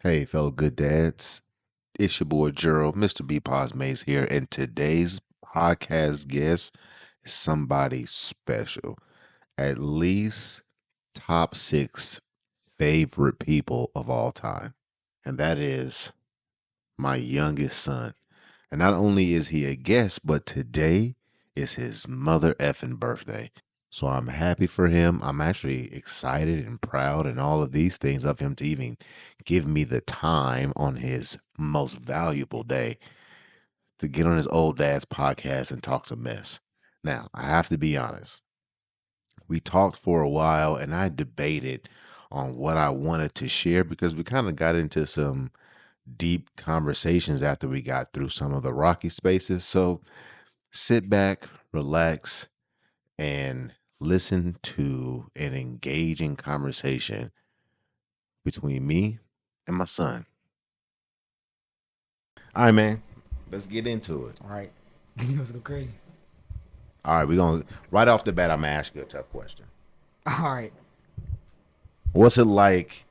Hey, fellow good dads. It's your boy Gerald, Mr. BPOZ Mayes here, and today's podcast guest is somebody special. At least top six favorite people of all time. And that is my youngest son. And not only is he a guest, but today is his mother effing birthday. So I'm happy for him. I'm actually excited and proud and all of these things of him to even give me the time on his most valuable day to get on his old dad's podcast and talk some mess. Now, I have to be honest. We talked for a while and I debated on what I wanted to share because we kind of got into some deep conversations after we got through some of the rocky spaces. So sit back, relax, and listen to an engaging conversation between me and my son. All right, man. Let's get into it. All right. Let's go crazy. All right, we're going to, right off the bat, I'm going to ask you a tough question. All right. What's it like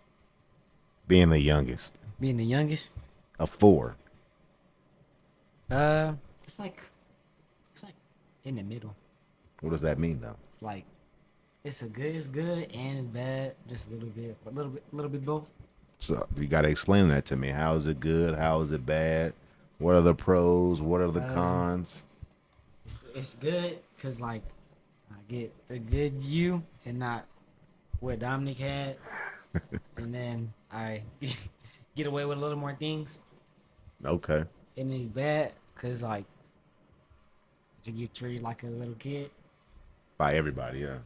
being the youngest Being the youngest, of four? uh, it's like it's like in the middle. What does that mean, though? It's like it's good and it's bad, just a little bit, but a little bit both. So you got to explain that to me. How is it good? How is it bad? What are the pros? What are the Uh, cons? it's good because like I get the good you and not what Dominic had, and then I get away with a little more things. Okay. And it's bad because like you get treated like a little kid. By everybody, yeah.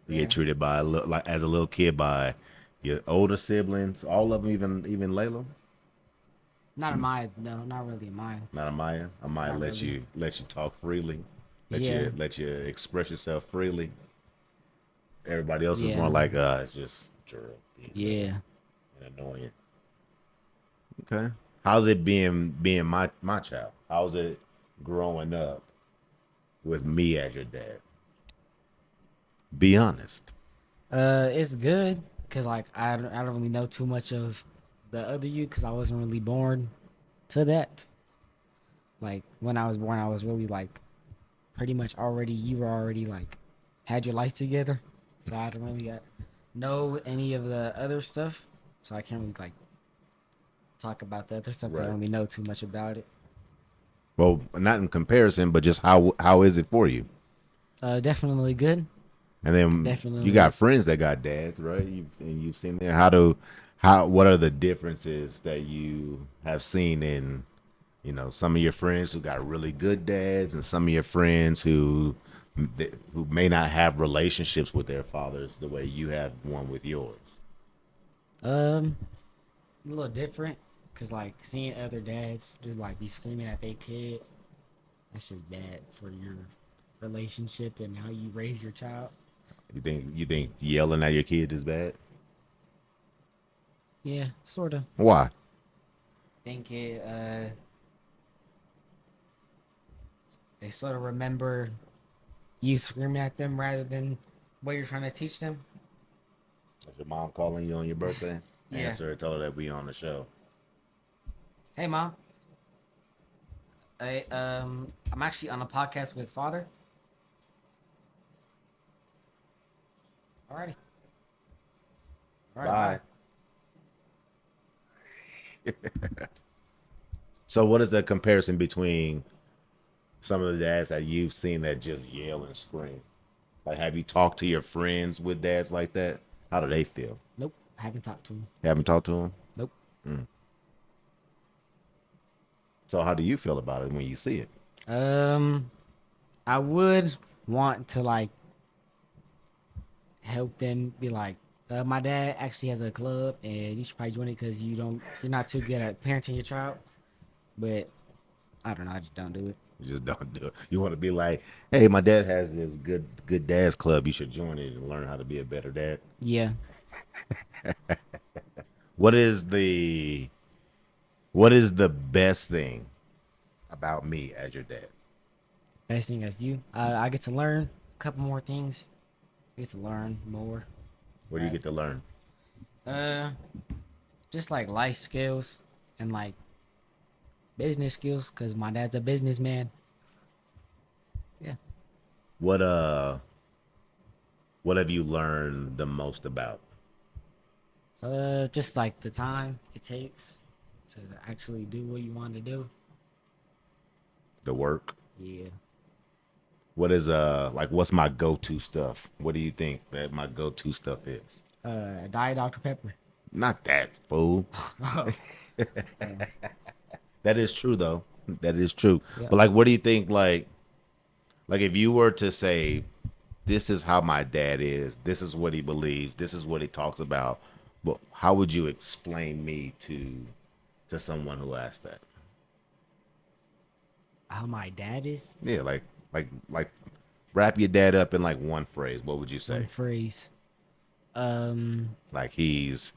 You get Yeah. treated by like as a little kid by your older siblings, all of them, even Layla. Not in my no, not really in mine. Not Amaya. Amaya Not lets really. you talk freely, Yeah. let you express yourself freely. Everybody else is more Yeah. like it's just Gerald being Gerald Yeah. and annoying. Okay. How's it being my child? How's it growing up with me as your dad? Be honest. It's good because like I don't really know too much of the other you because I wasn't really born to that. Like when I was born, I was really like pretty much already. You were already like had your life together, so I don't really know any of the other stuff. So I can't really like talk about the other stuff because I Right. don't really know too much about it. Well, not in comparison, but just how is it for you? Definitely good. And then you Definitely. got friends that got dads, right? You've seen there. What are the differences that you have seen in some of your friends who got really good dads and some of your friends who may not have relationships with their fathers the way you have one with yours. Um, a little different because like seeing other dads just like be screaming at their kid, that's just bad for your relationship and how you raise your child. You think yelling at your kid is bad? Yeah, sort of. Why? Think they sort of remember you screaming at them rather than what you're trying to teach them. Is your mom calling you on your birthday? Yeah. Answer her. Tell her that we on the show. Hey, mom. I'm actually on a podcast with father. Alrighty. All right. Bye. Bye. So, what is the comparison between some of the dads that you've seen that just yell and scream? Like, have you talked to your friends with dads like that? How do they feel? Nope. Haven't talked to him. You haven't talked to them? Nope. Mm. So, how do you feel about it when you see it? Um, I would want to like help them be like, my dad actually has a club and you should probably join it because you're not too good at parenting your child. But I don't know, I just don't do it. You just don't do it. You want to be like, hey, my dad has this good dad's club. You should join it and learn how to be a better dad. Yeah. What is the what is the best thing about me as your dad? Best thing as you. I get to learn a couple more things. I get to learn more. What do you Right. get to learn? Uh just like life skills and like business skills, cause my dad's a businessman. Yeah. What uh what have you learned the most about Just like the time it takes to actually do what you want to do. the work? Yeah. What is like what's my go-to stuff? What do you think that my go-to stuff is? Diet Dr Pepper. Not that, fool. Oh, damn. That is true though. That is true. Yep. But like what do you think like if you were to say this is how my dad is, this is what he believes, this is what he talks about, but how would you explain me to someone who asked that? How my dad is. Yeah, like wrap your dad up in like one phrase. What would you One say? phrase. Like he's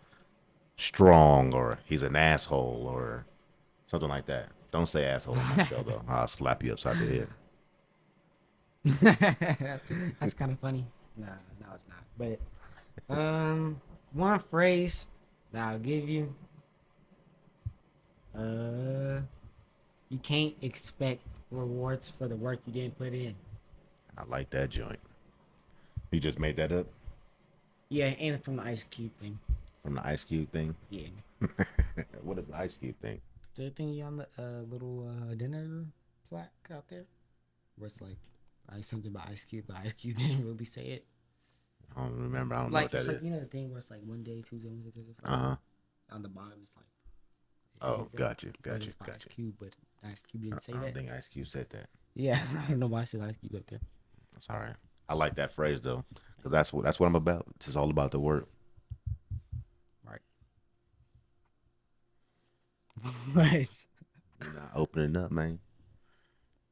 strong or he's an asshole or something like that. Don't say asshole on my show though. I'll slap you upside the head. That's kind of funny. Nah, no, it's not. But one phrase that I'll give you. Uh, you can't expect rewards for the work you didn't put in. I like that joint. You just made that up Yeah, and from the Ice Cube thing. from the Ice Cube thing. Yeah, What is the Ice Cube thing? the thingy on the little dinner plaque out there, where it's like something about Ice Cube, but Ice Cube didn't really say it. I don't remember. I don't know what Like that it's like is. the thing where it's like one day, Tuesday, Wednesday, Thursday, Uh Friday. huh. On the bottom, it's like it Oh, says that, gotcha, but gotcha, it's by Ice gotcha. Cube, but Ice Cube didn't say I don't that. think Ice Cube said that. Yeah, I don't know why I said Ice Cube up there. That's all right. I like that phrase though, because that's what I'm about. It's just all about the work. Right. Right. You're not opening up, man.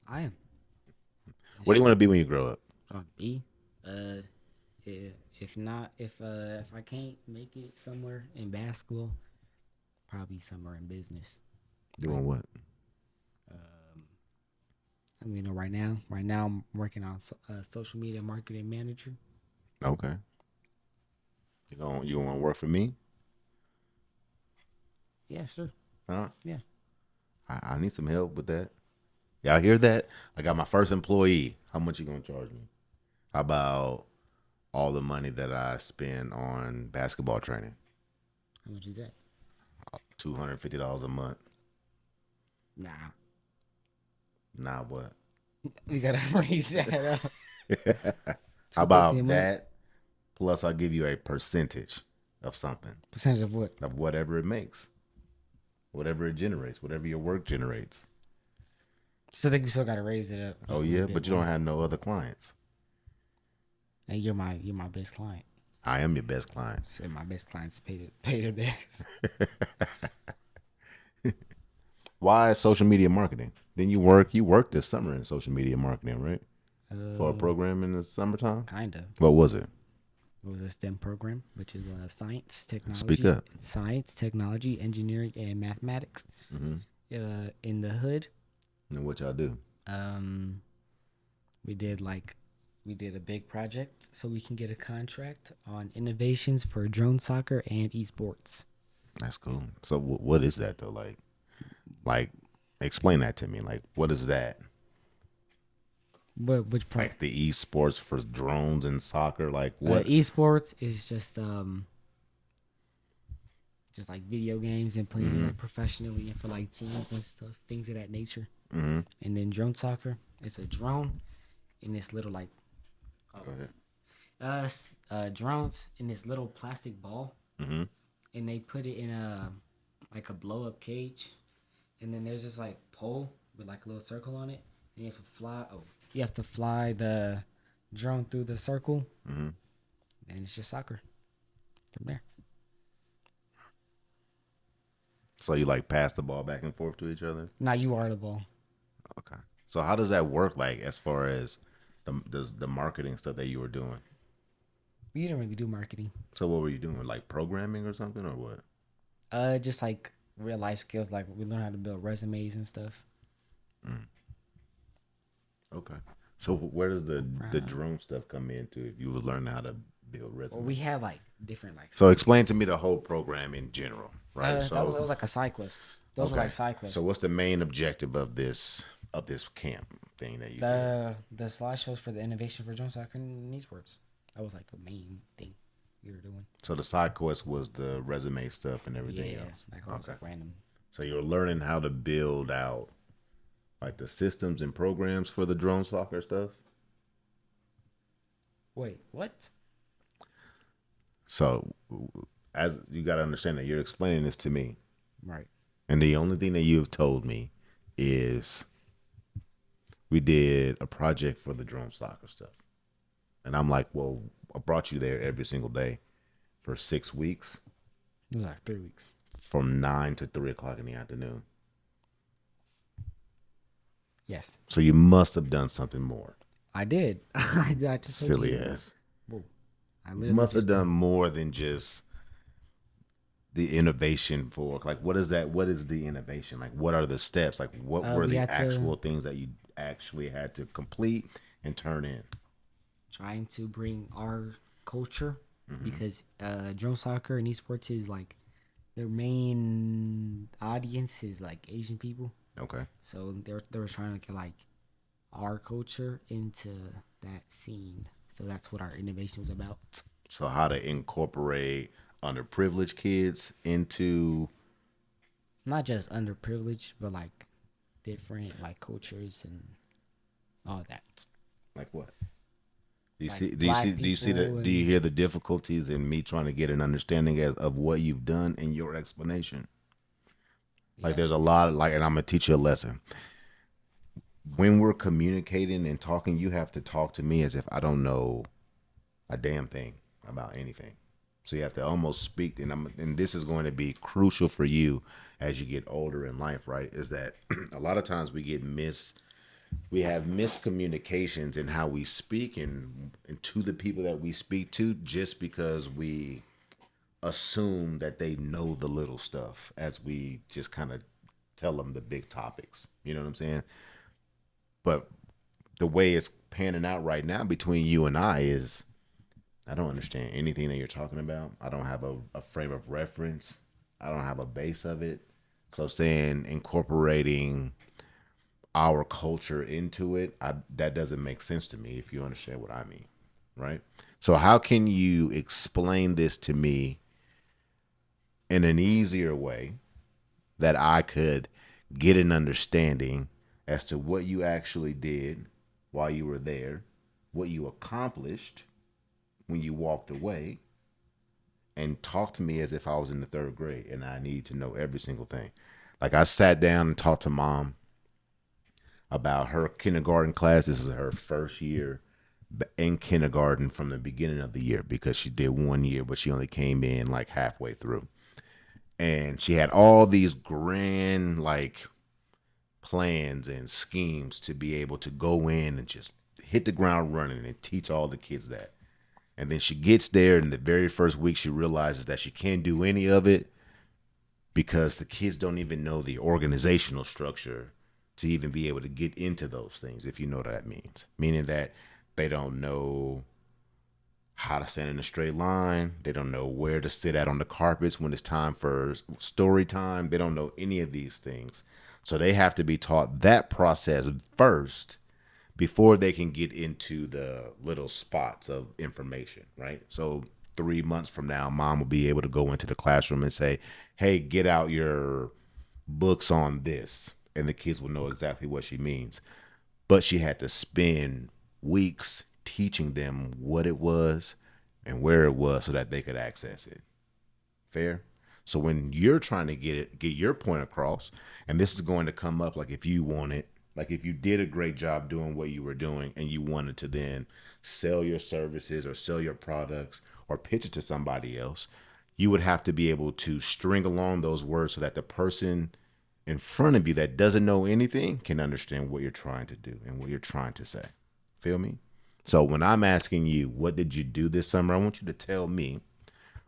I am. What do you want to be when you grow up? B. Uh, yeah, if I can't make it somewhere in basketball, probably somewhere in business. Doing what? I mean, right now I'm working on social media marketing manager. Okay. You want to work for me? Yeah, sure. Huh? Yeah. I need some help with that. Y'all hear that? I got my first employee. How much you gonna charge me? How about all the money that I spend on basketball training? How much is that? $250 a month. Nah, Nah, what? we gotta raise that up. How 250 a about month. that? Plus, I'll give you a percentage of something, Percentage of what? of whatever it makes, whatever it generates, whatever your work generates. So I think we still gotta raise it up. Oh just a yeah, little bit but you more. don't have no other clients. And you're my best client. I am your best client. So my best clients pay the best. Why social media marketing? Then you worked this summer in social media marketing, right? For a program in the summertime. Kinda. What was it? It was a STEM program, which is Speak up. science, technology, engineering, and mathematics. In the hood, And what y'all do? um, we did a big project so we can get a contract on innovations for drone soccer and esports. That's cool. So what is that though? Like, explain that to me. Like, what is that? But which part? Like the esports for drones and soccer. Like what? Esports is just like video games and playing like professionally and for like teams and stuff, things of that nature. Mm-hmm. And then drone soccer, it's a drone in this little like Go ahead. drones in this little plastic ball, Mm-hmm. and they put it in a like a blow up cage, and then there's this like pole with like a little circle on it, and you have to fly. Oh, you have to fly the drone through the circle, Mm-hmm. and it's just soccer from there. So you like pass the ball back and forth to each other? Now you are the ball. Okay. So how does that work? Like as far as the marketing stuff that you were doing? We didn't really do marketing. So what were you doing? Like programming or something or what? Just like real life skills. Like we learn how to build resumes and stuff. Okay. So where does the drone stuff come into if you was learning how to build Well, resume. we had like different like So side explain to quests. me the whole program in general, right? That was like a side quest. Those were Okay. like side So quests. what's the main objective of this camp thing that you did? The slideshows for the innovation for joint soccer and esports. That was like the main thing we were doing. So the side quest was the resume stuff and everything Yeah, else. like all this Okay. like random. So you're learning how to build out like the systems and programs for the drone soccer stuff. Wait, what? So as you got to understand that you're explaining this to me, Right. and the only thing that you've told me is we did a project for the drone soccer stuff. And I'm like, well, I brought you there every single day for 6 weeks It was like 3 weeks. from 9 to 3 o'clock in the afternoon. Yes, So you must have done something more. I did. I just told Silly you. ass. Whoa. I You literally must have just done more than just the innovation for like what is that? What is the innovation? Like what are the steps? Like what were we the had to actual things that you actually had to complete and turn in? trying to bring our culture because drone soccer and esports is like their main audience is like Asian people. Okay. So they were trying to get like our culture into that scene. So that's what our innovation was about. So how to incorporate underprivileged kids into Not just underprivileged, but like different like cultures and all that. like what? Do you Like see? Do you see? black Do you see the? people Do you and hear the difficulties in me trying to get an understanding of what you've done in your explanation? Like yeah. there's a lot of like, and I'm gonna teach you a lesson. When we're communicating and talking, you have to talk to me as if I don't know a damn thing about anything. So you have to almost speak, and this is going to be crucial for you as you get older in life, right? Is that a lot of times we have miscommunications in how we speak and to the people that we speak to just because we assume that they know the little stuff as we just kind of tell them the big topics. You know what I'm saying? But the way it's panning out right now between you and I is I don't understand anything that you're talking about. I don't have a frame of reference. I don't have a base of it. So saying incorporating our culture into it, that doesn't make sense to me if you understand what I mean, right? So how can you explain this to me in an easier way that I could get an understanding as to what you actually did while you were there, what you accomplished when you walked away, and talk to me as if I was in the third grade and I need to know every single thing. Like I sat down and talked to mom about her kindergarten class. This is her first year in kindergarten from the beginning of the year because she did 1 year, but she only came in like halfway through. And she had all these grand like plans and schemes to be able to go in and just hit the ground running and teach all the kids that. And then she gets there, and the very first week she realizes that she can't do any of it because the kids don't even know the organizational structure to even be able to get into those things, if you know what that means. Meaning that they don't know how to stand in a straight line. They don't know where to sit at on the carpets when it's time for story time. They don't know any of these things. So they have to be taught that process first before they can get into the little spots of information, right? So 3 months from now, mom will be able to go into the classroom and say, hey, get out your books on this. And the kids will know exactly what she means. But she had to spend weeks teaching them what it was and where it was so that they could access it. Fair? So when you're trying to get your point across, and this is going to come up like if you want it, like if you did a great job doing what you were doing and you wanted to then sell your services or sell your products or pitch it to somebody else, you would have to be able to string along those words so that the person in front of you that doesn't know anything can understand what you're trying to do and what you're trying to say. Feel me? So when I'm asking you, what did you do this summer? I want you to tell me,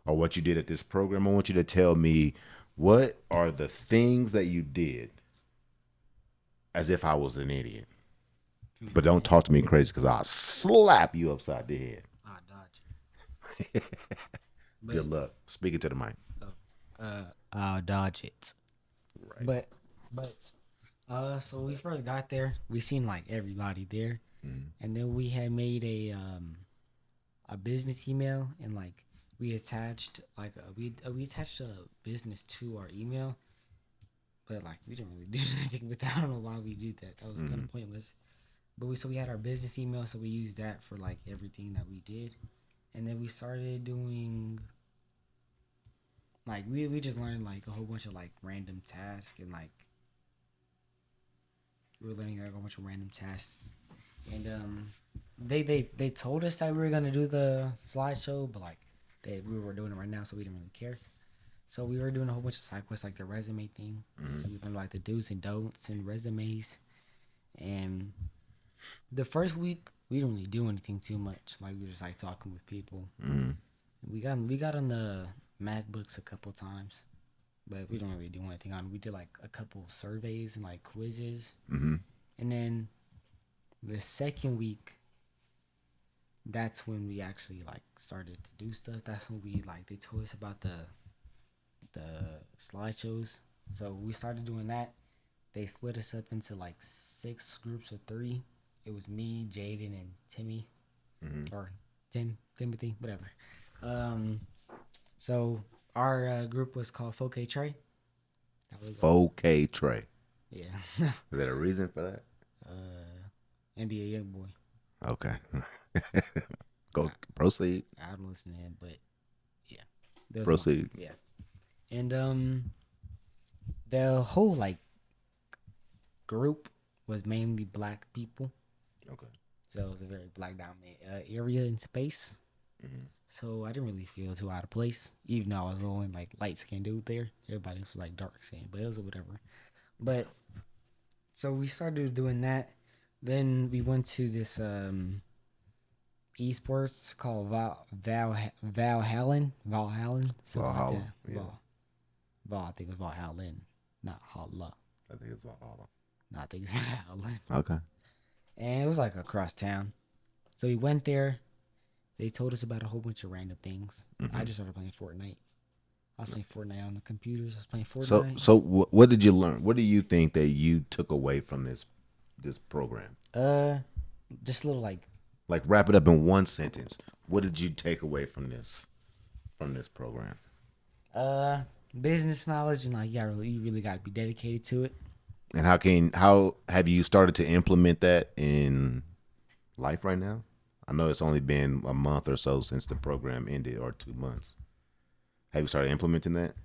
or what you did at this program. I want you to tell me what are the things that you did as if I was an idiot. But don't talk to me crazy because I'll slap you upside the head. I dodge. Good But luck. Speaking to the mic. I'll dodge it. Right. But but so we first got there, we seen like everybody there, and then we had made a business email, and like we attached like we attached a business to our email, but like we didn't really do anything with that. I don't know why we did that. That was kind of pointless. But we had our business email, so we used that for like everything that we did, and then we started doing like we just learned like a whole bunch of like random tasks, and like we were learning like a whole bunch of random tasks, and they told us that we were gonna do the slideshow, but like we were doing it right now, so we didn't really care. So we were doing a whole bunch of side quests, like the resume thing. We learned like the do's and don'ts and resumes. And the first week we didn't really do anything too much. Like we were just like talking with people. We got on the MacBooks a couple times, but we don't really do anything on. We did like a couple surveys and like quizzes, and then the second week, that's when we actually like started to do stuff. That's when we like they told us about the slideshows. So we started doing that. They split us up into like 6 groups of 3. It was me, Jaden, and Timmy, or Timothy, whatever. So our group was called 4K Trey. That was 4K Trey. yeah. Is that a reason for that? NBA Youngboy. Okay. Go proceed. I don't listen to him, but yeah. That was Proceed. yeah. And the whole like group was mainly black people. Okay. So it was a very black dominant area in space. So I didn't really feel too out of place, even though I was the only like light skinned dude there. Everybody else was like dark skinned, but it was whatever. But so we started doing that. Then we went to this esports called Valhallen, something like Valhalla. that. Yeah. Val, I think it was Valhallen, not Holla. I think it's Valhalla. No, I think it's Valhallen. Okay. And it was like across town. So we went there. They told us about a whole bunch of random things. I just started playing Fortnite. I was playing Fortnite on the computers. I was playing Fortnite. So what did you learn? What do you think that you took away from this program? Just a little like Wrap it up in one sentence. What did you take away from this program? business knowledge, and like you really got to be dedicated to it. And how have you started to implement that in life right now? I know it's only been a month or so since the program ended, or 2 months. Have you started implementing that?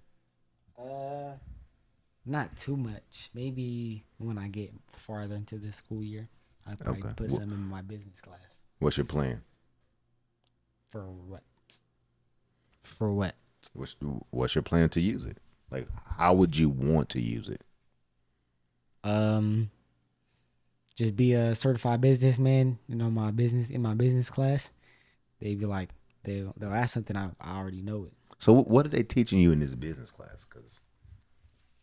Not too much. Maybe when I get farther into the school year, I'll probably Okay. put some in my business class. What's your plan? For what? For what? What's your plan to use it? Like, how would you want to use it? Just be a certified businessman. You know, my business class. They'd be like, they'll ask something I already know it. So what are they teaching you in this business class? Because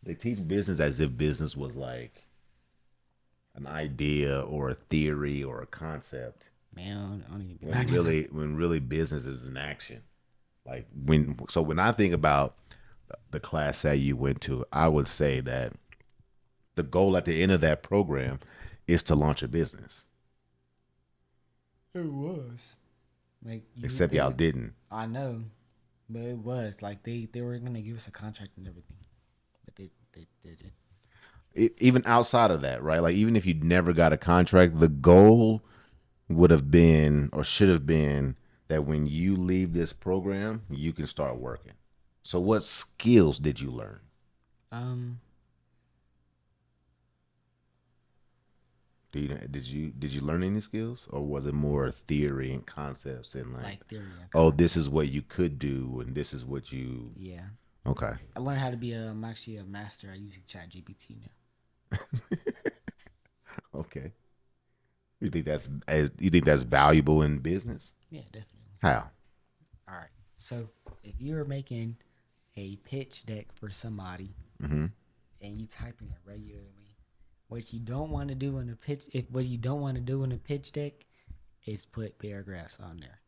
they teach business as if business was like an idea or a theory or a concept. Man, I don't even be When really business is an action. Like when I think about the class that you went to, I would say that the goal at the end of that program is to launch a business. It was. Like Except y'all didn't. I know, but it was like they were gonna give us a contract and everything, but they didn't. Even outside of that, right? Like even if you never got a contract, the goal would have been or should have been that when you leave this program, you can start working. So what skills did you learn? Did you learn any skills, or was it more theory and concepts and like theory. oh, this is what you could do and this is what you Yeah. Okay. I learned how to be I'm actually a master at using ChatGPT now. Okay. You think that's valuable in business? Yeah, definitely. How? All right. So if you're making a pitch deck for somebody and you typing it regularly, what you don't want to do in a pitch deck is put paragraphs on there,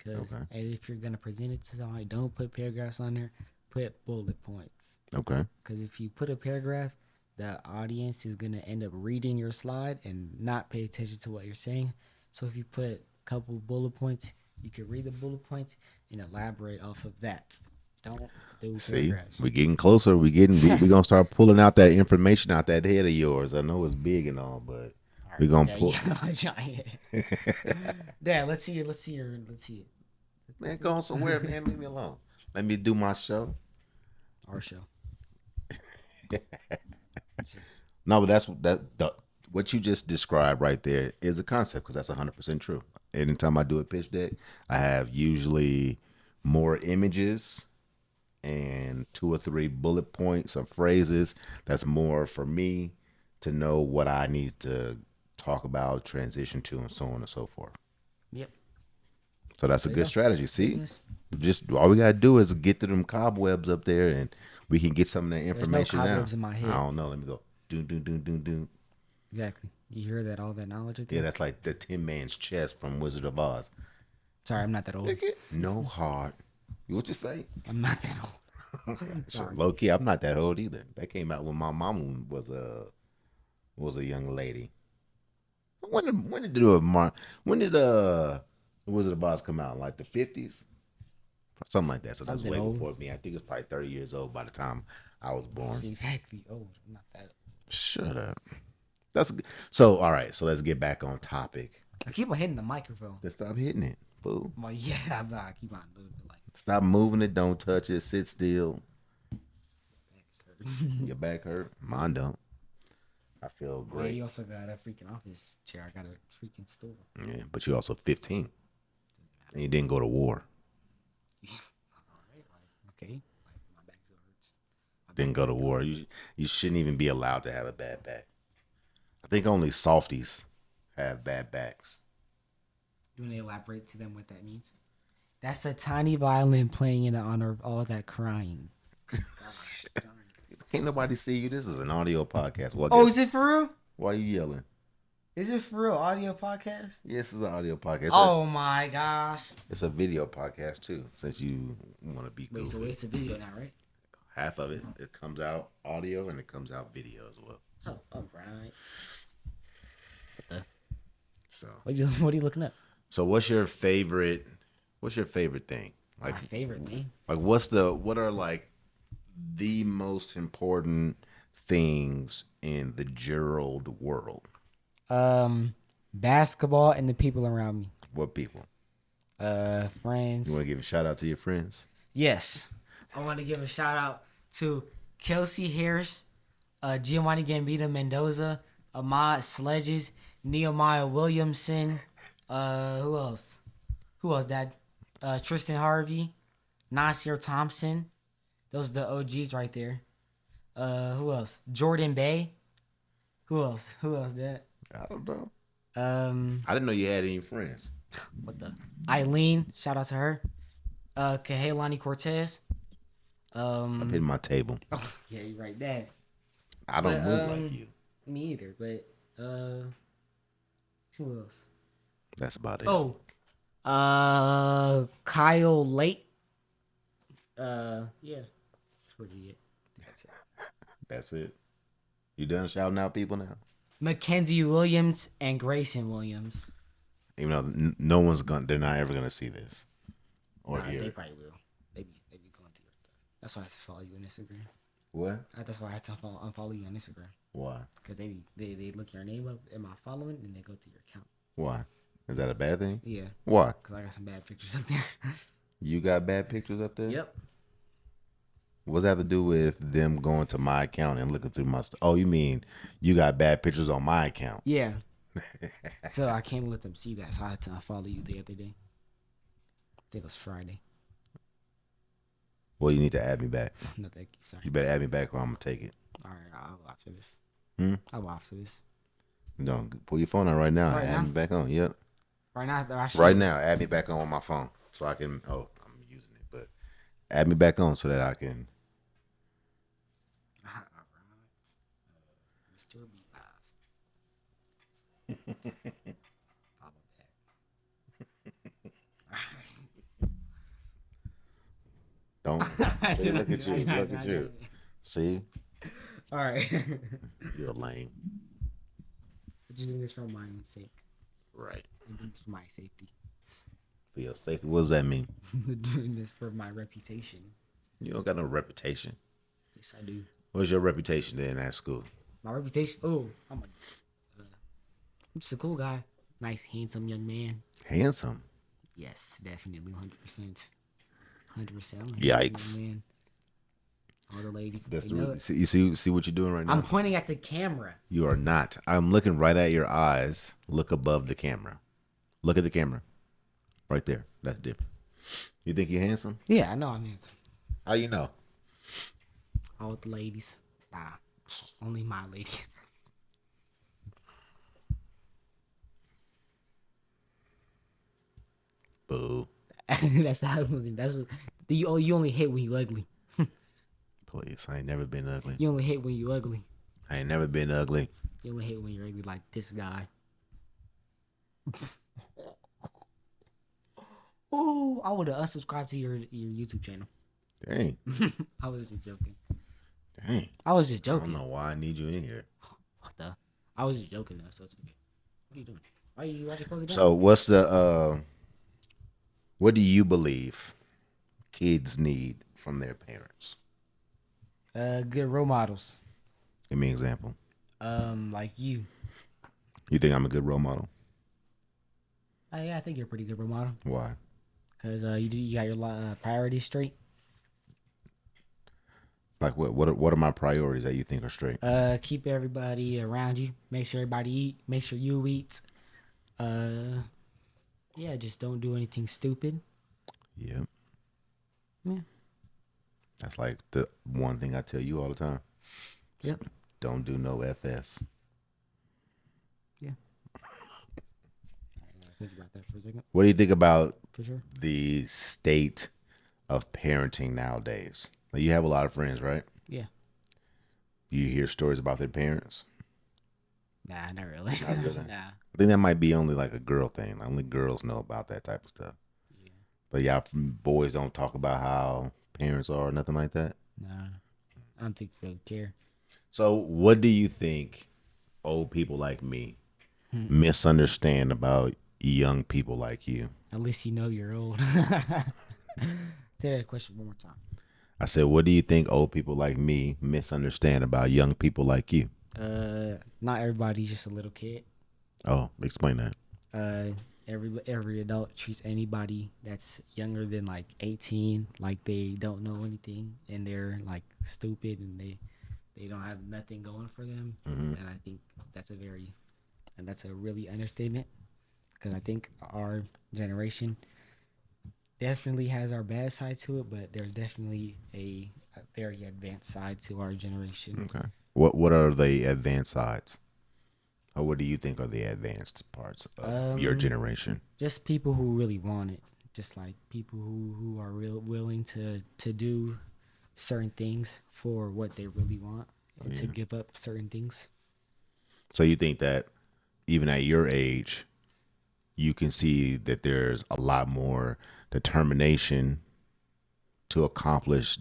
Because Okay. if you're gonna present it to somebody, don't put paragraphs on there. Put bullet points. Okay. Because if you put a paragraph, the audience is gonna end up reading your slide and not pay attention to what you're saying. So if you put a couple bullet points, you can read the bullet points and elaborate off of that. Don't do See, paragraphs. we're getting closer. We gonna start pulling out that information out that head of yours. I know it's big and all, but All we're right, gonna there pull. you go, giant. Dad, let's see it. Let's see it. Man, go on somewhere, man. Leave me alone. Let me do my show. Our show. Just, No, but that's what you just described right there is a concept because that's 100% true. Anytime I do a pitch deck, I have usually more images and 2 or 3 bullet points of phrases. That's more for me to know what I need to talk about, transition to, and so on and so forth. yep. So that's a There you good go. strategy. See, Business. just all we gotta do is get through them cobwebs up there, and we can get some of that There's no information now. cobwebs in my I head. don't know. Let me go. Doom, doom, doom, doom, doom. Exactly. You hear that? All that knowledge up Yeah, there? that's like the Tin Man's chest from Wizard of Oz. Sorry, I'm not that old. No heart. What you say? I'm not that old. So Sorry. low key, I'm not that old either. That came out when my mom was a young lady. When did Wizard of Oz come out? Like the 50s, something like that. So that's Something way old. before me. I think it's probably 30 years old by the time I was born. It's exactly old. I'm not that old. Shut up. That's so. All right. So let's get back on topic. I keep on hitting the microphone. Let's stop hitting it. Boo. Well, yeah, I keep on a little bit like Stop moving it. Don't touch it. Sit still. back's hurting. Your back hurt. Mine don't. I feel Yeah, great. you also got a freaking office chair. I got a freaking stool. Yeah, but you're also 15 and you didn't go to war. All right, like, okay. Like, my back still hurts. My Didn't back go to still war. hurts. You shouldn't even be allowed to have a bad back. I think only softies have bad backs. You want to elaborate to them what that means? That's a tiny violin playing in honor of all that crying. Gosh darn it. Can't nobody see you. This is an audio podcast. Well, Oh, is it for real? why are you yelling? Is it for real? Audio podcast? Yes, it's an audio podcast. Oh my gosh. It's a video podcast too. Since you want to be Wait, so goofy. it's a video now, right? Half of it comes out audio and it comes out video as well. Oh, all right. So What are you looking up? So what's your favorite thing? Like My favorite thing. like what are like the most important things in the Gerald world? Basketball and the people around me. What people? Friends. You want to give a shout out to your friends? Yes. I want to give a shout out to Kelsey Harris, Giovanni Gambino Mendoza, Ahmad Sledges, Nehemiah Williamson. Who else? Dad? Tristan Harvey, Nasir Thompson. Those are the OGs right there. Who else? Jordan Bay. Who else, Dad? I don't know. Um, I didn't know you had any friends. what the? Eileen. Shout out to her. Kahelani Cortez. I'm hitting my table. Oh, yeah, you're right, Dad. I don't But, move like you. Me either, but who else? That's about it. Oh, Kyle Lake. Yeah, that's pretty it. That's it. You done shouting out people now? Mackenzie Williams and Grayson Williams. Even though no one's they're not ever gonna see this or Nah, hear they it. probably will. They be going through your stuff. That's why I have to follow you on Instagram. What? That's why I have to unfollow you on Instagram. Why? Because they look your name up in my following and they go to your account. Why? Is that a bad thing? Yeah, Why? because I got some bad pictures up there. You got bad pictures up there? Yep. What's that have to do with them going to my account and looking through my stuff? Oh, you mean you got bad pictures on my account? Yeah. So I can't let them see that. So I had to unfollow you the other day. I think it was Friday. Well, you need to add me back. No, thank you. Sorry. You better add me back or I'm gonna take it. All right, I'll go after this. Hmm? I'll go after this. No, pull your phone out right now. Right add now? me back on. Yep. Right now, they're actually Right now, add me back on my phone so I can. Oh, I'm using it, but add me back on so that I can. All right. Mr. BPOZ. Follow back. All right. See, look at you. Look at you. See, All right. you're lame. But you're doing this for my own sake. Right. I'm doing this for my safety. For your safety. What does that mean? Doing this for my reputation. You don't got no reputation. Yes, I do. What's your reputation then at school? My reputation. Oh, I'm just a cool guy. Nice, handsome young man. Handsome. Yes, definitely, 100%. 100%. I'm a Yikes. young man. All the ladies. That's they know it. you see what you're doing right now? I'm pointing at the camera. You are not. I'm looking right at your eyes. Look above the camera. Look at the camera. Right there. That's different. You think you're handsome? Yeah, I know I'm handsome. How you know? All the ladies. Nah, only my lady. Boo. That's how it was. That's what you only hit when you ugly. Please. I ain't never been ugly. You only hit when you ugly. I ain't never been ugly. You only hit when you're ugly like this guy. Oh, I would have unsubscribed to your YouTube channel. Dang. I was just joking. Dang. I was just I joking. don't know why I need you in here. What the? I was just joking though, so it's okay. What are you doing? Why you close it down? So what's the what do you believe kids need from their parents? Good role models. Give me an example. Like you. You think I'm a good role model? Yeah, I think you're a pretty good role model. Why? Cause you got your priorities straight. Like what are my priorities that you think are straight? Keep everybody around you. Make sure everybody eat. Make sure you eat. Yeah, just don't do anything stupid. Yeah. Yeah. That's like the one thing I tell you all the time. Yep. Don't do no FS. Yeah. Think about that for a second. What do you think about For sure. the state of parenting nowadays? Like, you have a lot of friends, right? Yeah. You hear stories about their parents? Nah, not really. Not really. Nah. I think that might be only like a girl thing. Only girls know about that type of stuff. Yeah. But y'all boys don't talk about how parents are or nothing like that? Nah. I don't think they care. So what do you think old people like me misunderstand about young people like you? At least you know you're old. Say that question one more time. I said, what do you think old people like me misunderstand about young people like you? Not everybody's just a little kid. Oh, explain that. Every adult treats anybody that's younger than like 18 like they don't know anything and they're like stupid and they don't have nothing going for them. And I think that's a really understatement, because I think our generation definitely has our bad side to it, but there's definitely a very advanced side to our generation. Okay. What are the advanced sides? Or what do you think are the advanced parts of your generation? Just people who really want it. Just like people who are willing to do certain things for what they really want and to give up certain things. So you think that even at your age, you can see that there's a lot more determination to accomplish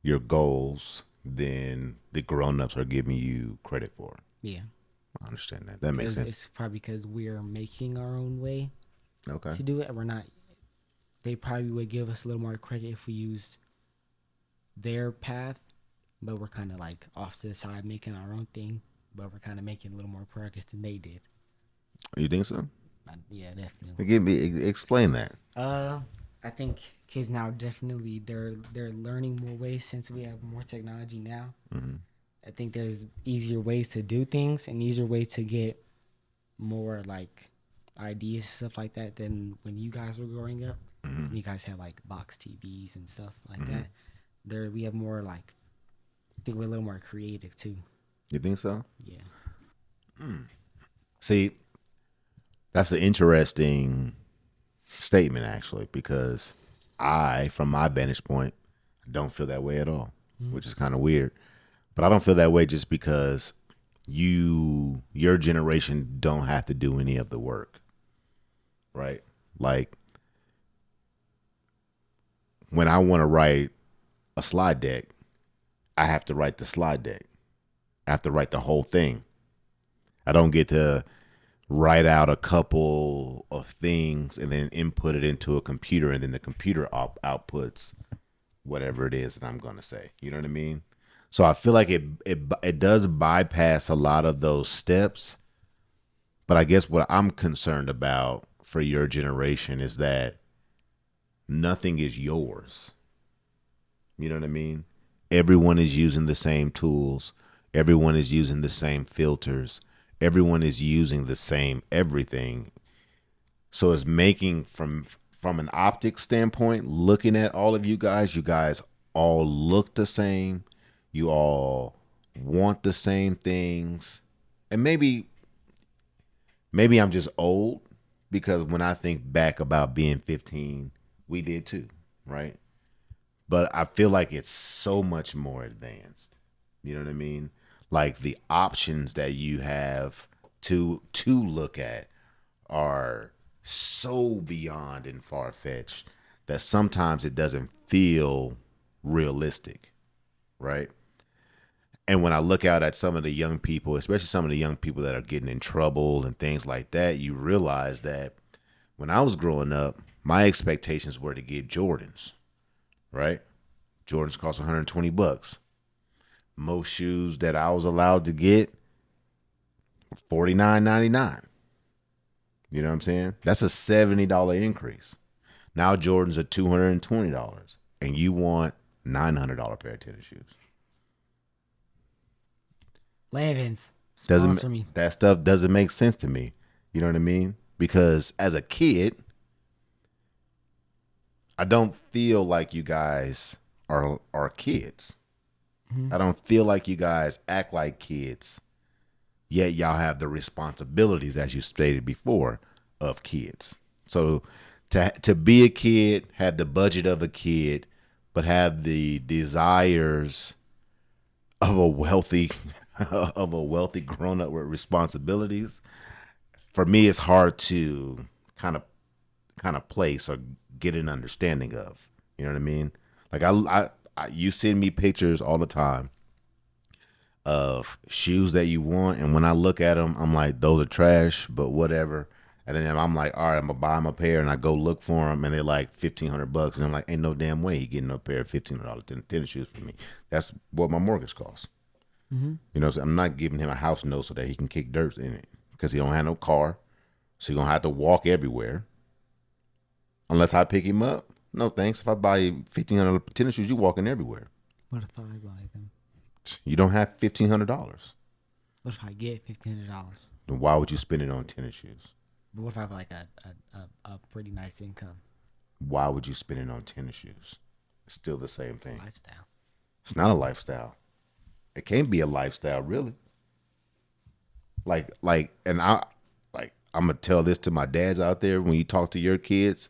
your goals than the grown-ups are giving you credit for. Yeah. I understand that. That makes sense. It's probably because we are making our own way Okay. to do it. We're not. They probably would give us a little more credit if we used their path, but we're kind of like off to the side making our own thing. But we're kind of making a little more progress than they did. You think so? Yeah, definitely. Give me explain that. I think kids now definitely they're learning more ways since we have more technology now. I think there's easier ways to do things and easier ways to get more like ideas and stuff like that than when you guys were growing up. You guys had like box TVs and stuff like that. There we have more like, I think we're a little more creative too. You think so? Yeah. See, that's an interesting statement actually, because I, from my vantage point, don't feel that way at all, which is kind of weird. But I don't feel that way just because your generation don't have to do any of the work, right? Like when I want to write a slide deck, I have to write the slide deck. I have to write the whole thing. I don't get to write out a couple of things and then input it into a computer, and then the computer outputs whatever it is that I'm going to say. You know what I mean? So I feel like it does bypass a lot of those steps. But I guess what I'm concerned about for your generation is that nothing is yours. You know what I mean? Everyone is using the same tools. Everyone is using the same filters. Everyone is using the same everything. So it's making from an optics standpoint, looking at all of you guys all look the same. You all want the same things. And maybe I'm just old, because when I think back about being 15, we did too, right? But I feel like it's so much more advanced. You know what I mean? Like the options that you have to look at are so beyond and far fetched that sometimes it doesn't feel realistic, right? And when I look out at some of the young people, especially some of the young people that are getting in trouble and things like that, you realize that when I was growing up, my expectations were to get Jordans, right? Jordans cost $120. Most shoes that I was allowed to get were $49.99. You know what I'm saying? That's a $70 increase. Now Jordans are $220, and you want $900 pair of tennis shoes. Lavins, Doesn't sponsor me. that stuff doesn't make sense to me? You know what I mean? Because as a kid, I don't feel like you guys are kids. I don't feel like you guys act like kids. Yet y'all have the responsibilities, as you stated before, of kids. So to be a kid, have the budget of a kid, but have the desires of a wealthy of a wealthy grown up with responsibilities. For me, it's hard to kind of place or get an understanding of. You know what I mean? Like you send me pictures all the time of shoes that you want, and when I look at them, I'm like, those are trash, but whatever. And then I'm like, all right, I'm gonna buy them a pair, and I go look for them, and they're like $1,500, and I'm like, ain't no damn way you getting a pair of $1,500 tennis shoes for me. That's what my mortgage costs. You know, so I'm not giving him a house note so that he can kick dirt in it, because he don't have no car, so he's gonna have to walk everywhere. Unless I pick him up, no thanks. If I buy you $1,500 tennis shoes, you walking everywhere. What if I buy them? You don't have $1,500. What if I get $1,500? Then why would you spend it on tennis shoes? But what if I have like a pretty nice income? Why would you spend it on tennis shoes? It's still the same It's a thing. lifestyle. It's not a lifestyle. It can't be a lifestyle, really. And I'm gonna tell this to my dads out there. When you talk to your kids,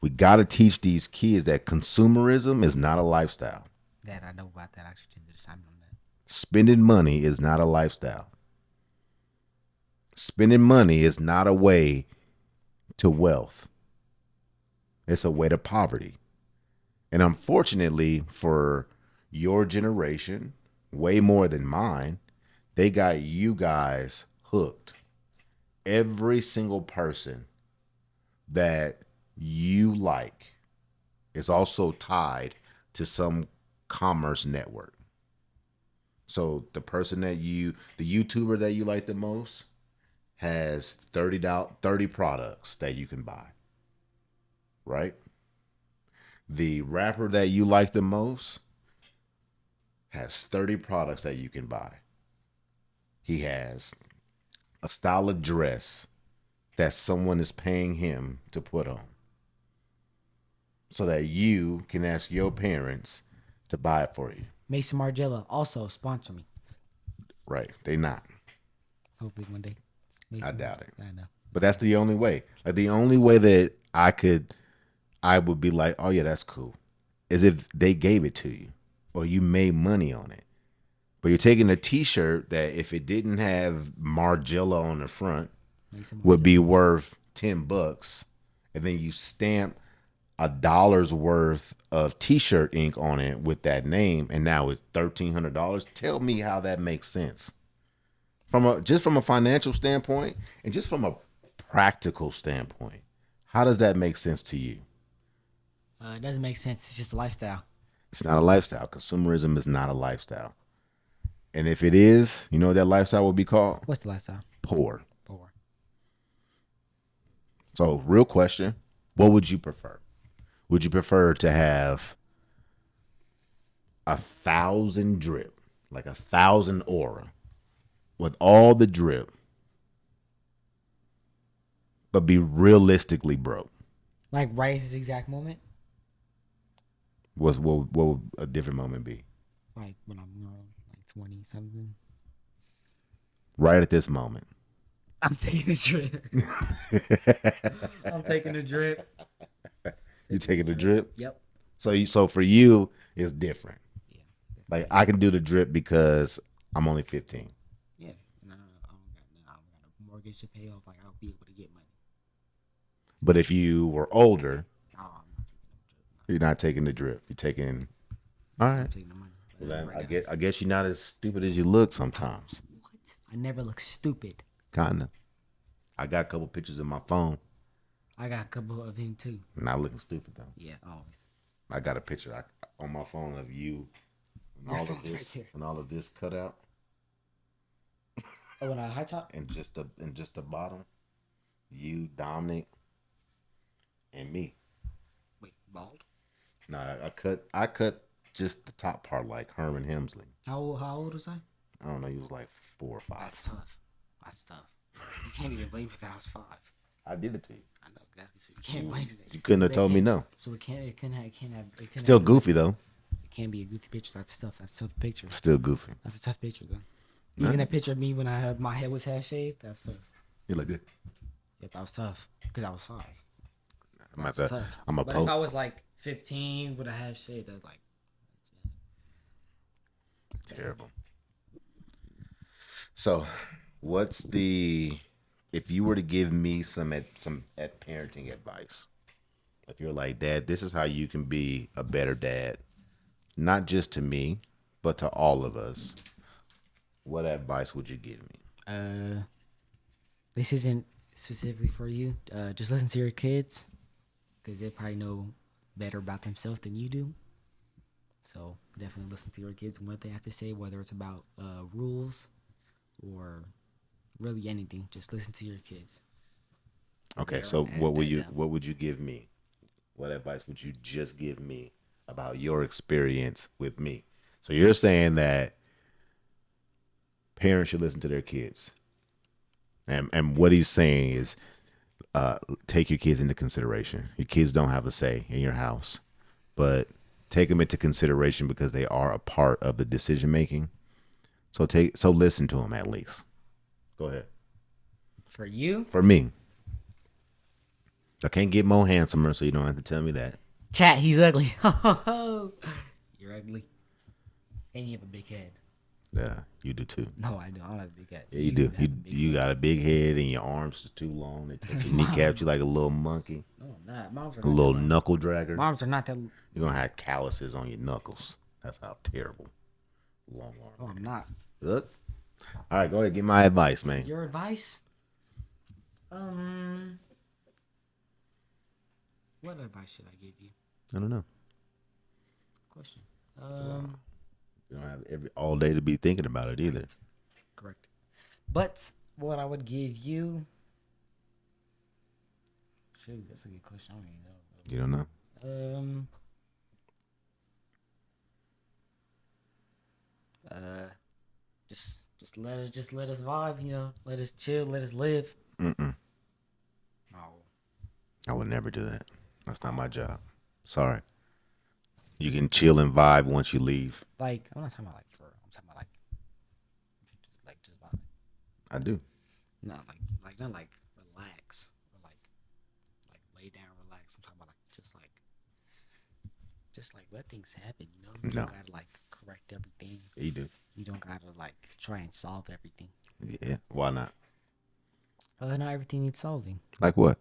we gotta teach these kids that consumerism is not a lifestyle. Dad, I know about that. I actually did the assignment on that. Spending money is not a lifestyle. Spending money is not a way to wealth. It's a way to poverty. And unfortunately for your generation, way more than mine, they got you guys hooked. Every single person that you like is also tied to some commerce network. So the YouTuber that you like the most has 30 products that you can buy, right? The rapper that you like the most has 30 products that you can buy. He has a style of dress that someone is paying him to put on, so that you can ask your parents to buy it for you. Mason Margiela, also sponsor me. Right. They not. Hopefully one day. I doubt it. I know. But that's the only way. Like the only way that I would be like, oh yeah, that's cool, is if they gave it to you or you made money on it. But you're taking a T-shirt that if it didn't have Margiela on the front would be worth $10, and then you stamp a dollar's worth of t-shirt ink on it with that name, and now it's $1,300. Tell me how that makes sense from a financial standpoint and just from a practical standpoint. How does that make sense to you? It doesn't make sense. It's just a lifestyle. It's not a lifestyle. Consumerism is not a lifestyle. And if it is, you know what that lifestyle will be called? What's the lifestyle? Poor. Poor. So, real question, what would you prefer? Would you prefer to have 1,000 drip, like 1,000 aura, with all the drip, but be realistically broke? Like right at this exact moment? What would a different moment be? Like when I'm like 20 something. Right at this moment. I'm taking a drip. I'm taking a drip. You taking the drip? Yep. So for you, it's different. Yeah. Like I can do the drip because I'm only 15. Yeah. No, I don't got a mortgage to pay off. Like I'll be able to get money. But if you were older, Oh, I'm not taking no drip. you're not taking the drip. You're taking. All I'm right. taking the money. Well, then Right I guess you're not as stupid as you look sometimes. What? I never look stupid. Kinda. I got a couple pictures in my phone. I got a couple of him too. Not looking stupid though. Yeah, always. I got a picture on my phone of you and all of this and all of this cut out. Oh, when I high top? And just the bottom. You, Dominic, and me. Wait, bald? No, I cut just the top part like Herman Hemsley. How old was I? I don't know, he was like 4 or 5. That's tough. That's tough. You can't even blame me that I was 5. I did it to you. I know exactly. So you can't blame me that. You couldn't have told me no. So it can't have. Still goofy though. It can't be a goofy picture. That's tough. That's a tough picture. Still goofy. That's a tough picture though. Even that picture of me when I had my head was half shaved. That's tough. You look good. Yep, that was tough because I was 5. I'm a But if I was like 15 with a half shave, that's like terrible. So, if you were to give me some parenting advice, if you're like, Dad, this is how you can be a better dad, not just to me, but to all of us, what advice would you give me? This isn't specifically for you. Just listen to your kids because they probably know better about themselves than you do. So definitely listen to your kids and what they have to say, whether it's about rules or really anything. Just listen to your kids. Okay, so what would you give me? What advice would you just give me about your experience with me? So you're saying that parents should listen to their kids. And what he's saying is take your kids into consideration. Your kids don't have a say in your house, but take them into consideration because they are a part of the decision making. So listen to them at least. Go ahead. For you? For me. I can't get more handsomer, so you don't have to tell me that. Chat, he's ugly. You're ugly. And you have a big head. Yeah, you do too. No, I don't. I don't have a big head. Yeah, you do. You got a big head and your arms are too long. They take your kneecap you like a little monkey. No, I'm not. Moms are a little knuckle dragger. Moms are not that. You're going to have calluses on your knuckles. That's how terrible. Long arm. Oh, I'm not. Look. All right, go ahead. Give my advice, man. Your advice? What advice should I give you? I don't know. Question. You don't have all day to be thinking about it either. Correct. But what I would give you. Shoot, that's a good question. I don't even know. You don't know? Just let us vibe. You know, let us chill. Let us live. Mm-mm. No. I would never do that. That's not my job. Sorry. You can chill and vibe once you leave. Like, I'm not talking about like for. I'm talking about just vibe. I do. Not like not like relax or like lay down, relax. I'm talking about just like let things happen. You know, you don't gotta like correct everything. Yeah, you do. You don't gotta like try and solve everything. Yeah. Why not? Not everything needs solving. Like what?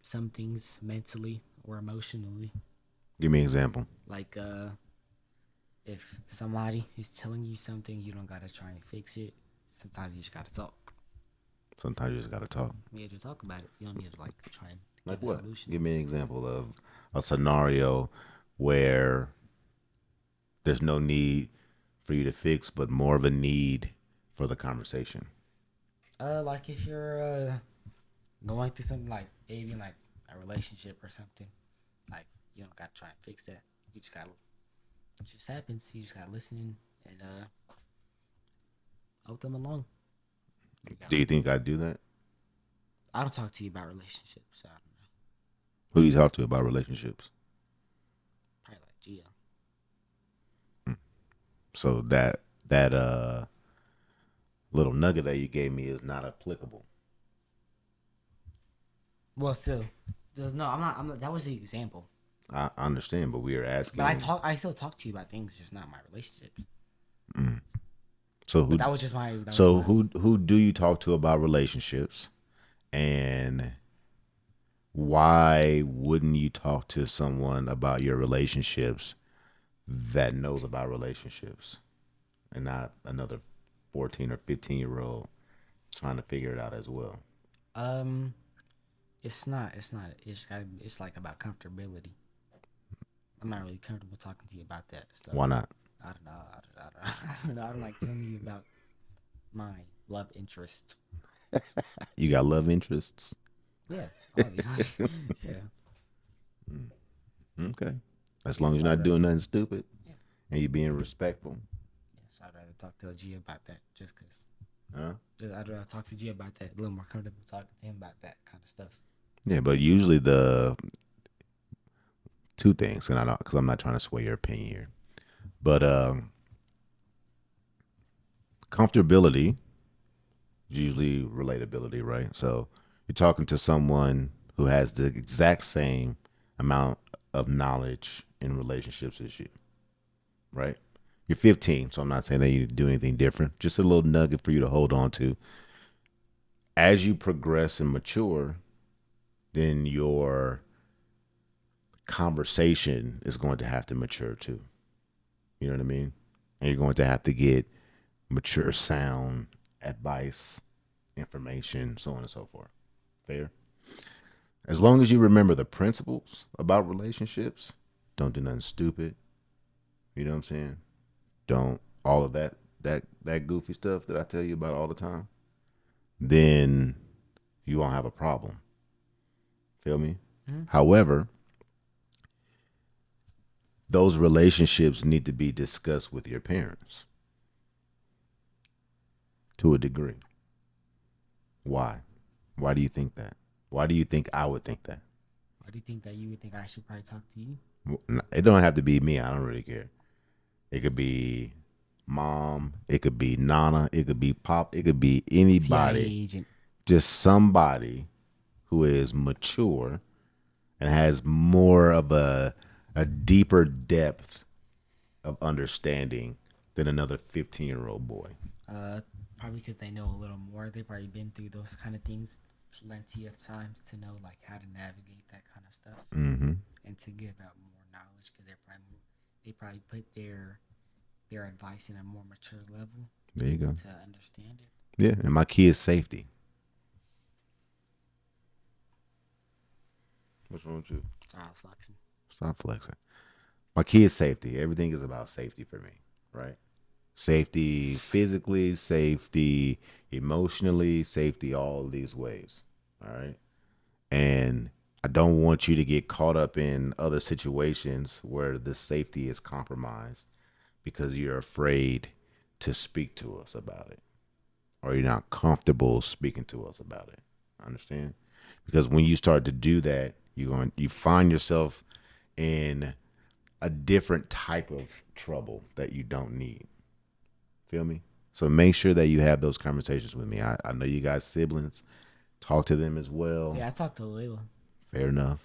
some things mentally or emotionally. Give me an example. Like if somebody is telling you something, you don't gotta try and fix it. Sometimes you just gotta talk. Sometimes you just gotta talk. You have to talk about it. You don't need to like try and Like give a what? solution. Give me an example of a scenario where there's no need for you to fix, but more of a need for the conversation. Like if you're going through something like maybe like a relationship or something, like you don't gotta try and fix that. You just gotta it just happens. You just gotta listen and help them along. Do you think I do that? I don't talk to you about relationships. I don't know. Who do you talk to about relationships? Probably like Gia. So that little nugget that you gave me is not applicable. Well, still, no, I'm not. I'm not. That was the example. I understand, but we are asking. But I still talk to you about things, just not my relationships. So But who? that was just my. That So was my, who do you talk to about relationships, and why wouldn't you talk to someone about your relationships that knows about relationships, and not another 14 or 15-year-old trying to figure it out as well? um, it's not. It's not. It's got. It's like about comfortability. I'm not really comfortable talking to you about that stuff. Why not? I don't know. I don't know. I don't like telling you about my love interest. You got love interests? Yeah, obviously. Yeah. Okay. As long as So you're I'd not rather, doing nothing stupid yeah. and you're being respectful. So I'd rather talk to G about that, just cause. Huh? I'd rather talk to G about that. A little more comfortable talking to him about that kind of stuff. Yeah, but usually the two things, and I don't, because I'm not trying to sway your opinion here, but comfortability is usually relatability, right? So you're talking to someone who has the exact same amount of knowledge in relationships as you, right? You're 15, so I'm not saying that you do anything different. Just a little nugget for you to hold on to. As you progress and mature, then your conversation is going to have to mature too. You know what I mean? And you're going to have to get mature sound advice, information, so on and so forth. Fair? As long as you remember the principles about relationships, don't do nothing stupid. You know what I'm saying? Don't all of that goofy stuff that I tell you about all the time. Then you won't have a problem. Feel me? Mm-hmm. However, those relationships need to be discussed with your parents to a degree. Why? Why do you think that? Why do you think I would think that? Why do you think that you would think I should probably talk to you? It don't have to be me. I don't really care. It could be mom. It could be nana. It could be pop. It could be CIA anybody. agent. Just somebody who is mature and has more of a deeper depth of understanding than another 15-year-old boy. Probably because they know a little more. They've probably been through those kind of things plenty of times to know like how to navigate that kind of stuff Mm-hmm. and to give out more knowledge because they probably put their advice in a more mature level There you go. to understand it. Yeah, and my kid's safety. What's wrong with you? Sorry, I was flexing. Stop flexing. My kid's safety. Everything is about safety for me, right? Safety physically, safety emotionally, safety all of these ways. All right. And I don't want you to get caught up in other situations where the safety is compromised because you're afraid to speak to us about it or you're not comfortable speaking to us about it. Understand? Because when you start to do that, you find yourself in a different type of trouble that you don't need. Feel me? So make sure that you have those conversations with me. I know you got siblings. Talk to them as well. Yeah, I talked to Layla. Fair enough.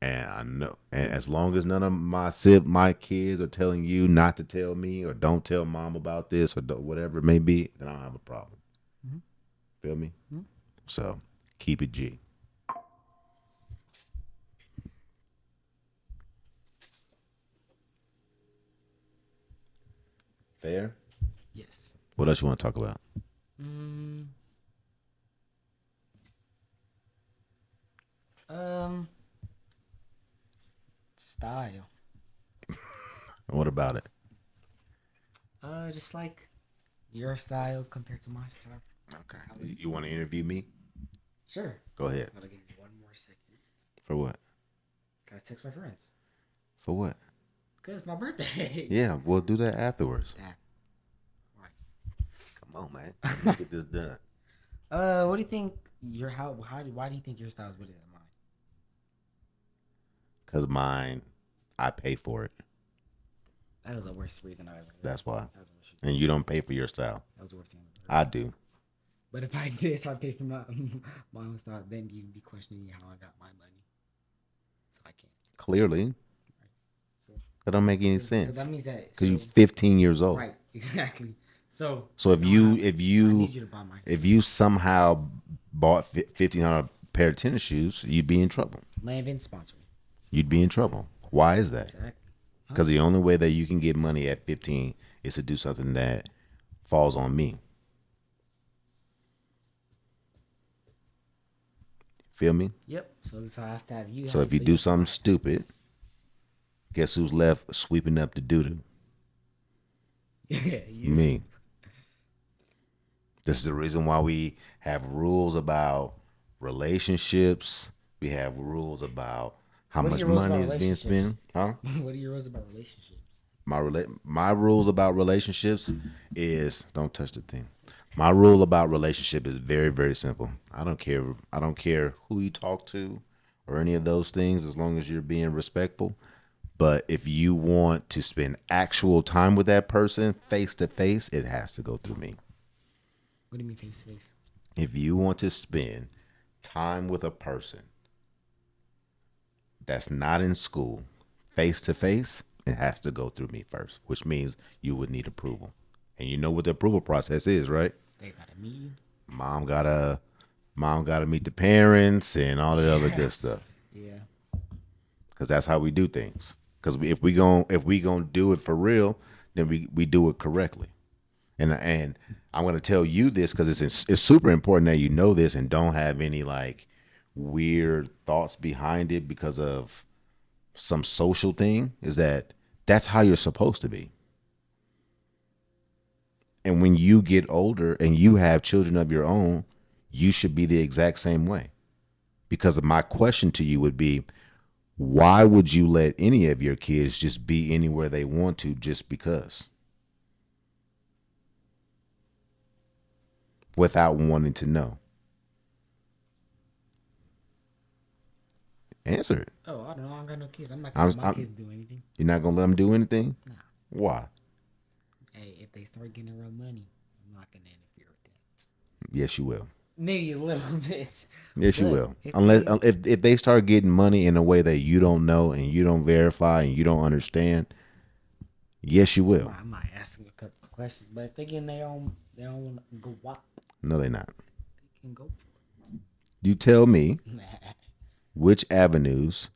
And I know, and as long as none of my kids are telling you not to tell me or don't tell mom about this or whatever it may be, then I don't have a problem. Mm-hmm. Feel me? Mm-hmm. So keep it G. Fair. Yes. What else you want to talk about? Mm, um, style. What about it? Just like your style compared to my style. Okay. How is? You want to interview me? Sure. Go ahead. Gotta give me one more second. For what? Gotta text my friends. For what? Cause it's my birthday. Yeah, we'll do that afterwards. That. Right. Come on, man. Let's get this done. What do you think? Your why do you think your style is better than mine? Cause mine, I pay for it. That was the worst reason I ever heard. That's why. That was the worst reason. And you don't pay for your style. That was the worst thing I ever heard. I do. But if I did start paying for my own style, then you'd be questioning me how I got my money. So I can't. Clearly, So that don't make any so sense. that means that Because you're 15 years old. right, exactly. So if I you need you to buy my if you somehow bought $1,500 pair of tennis shoes, you'd be in trouble. Landon sponsor me. You'd be in trouble. Why is that? Exactly. Because the only way that you can get money at 15 is to do something that falls on me. Feel me? Yep. So I have to have you. So if you do something stupid, guess who's left sweeping up the doo doo? Yeah, you. Me. This is the reason why we have rules about relationships. We have rules about how What are much your rules money about is being spent. Huh? What are your rules about relationships? My rules about relationships is don't touch the thing. My rule about relationship is very, very simple. I don't care who you talk to or any of those things as long as you're being respectful. But if you want to spend actual time with that person face to face, it has to go through me. What do you mean face to face? If you want to spend time with a person that's not in school face to face, it has to go through me first, which means you would need approval. And you know what the approval process is, right? They gotta meet you. Mom gotta meet the parents and all the other good stuff. Yeah. Because that's how we do things. Because if we gonna do it for real, then we do it correctly. And I'm gonna tell you this because it's super important that you know this and don't have any like weird thoughts behind it because of some social thing. Is that's how you're supposed to be. And when you get older and you have children of your own, you should be the exact same way. Because my question to you would be, why would you let any of your kids just be anywhere they want to just because? Without wanting to know. Answer it. Oh, I don't know. I don't got no kids. I'm not gonna let my kids do anything. You're not gonna let them do anything? Nah. Why? Hey, if they start getting real money, I'm not gonna interfere with that. Yes, you will. Maybe a little bit. Yes, you But will. if Unless they- if they start getting money in a way that you don't know and you don't verify and you don't understand, yes, you will. I might ask them a couple of questions, but if they getting they don't want to go walk, No, they're not. they can go for You tell me it. which avenues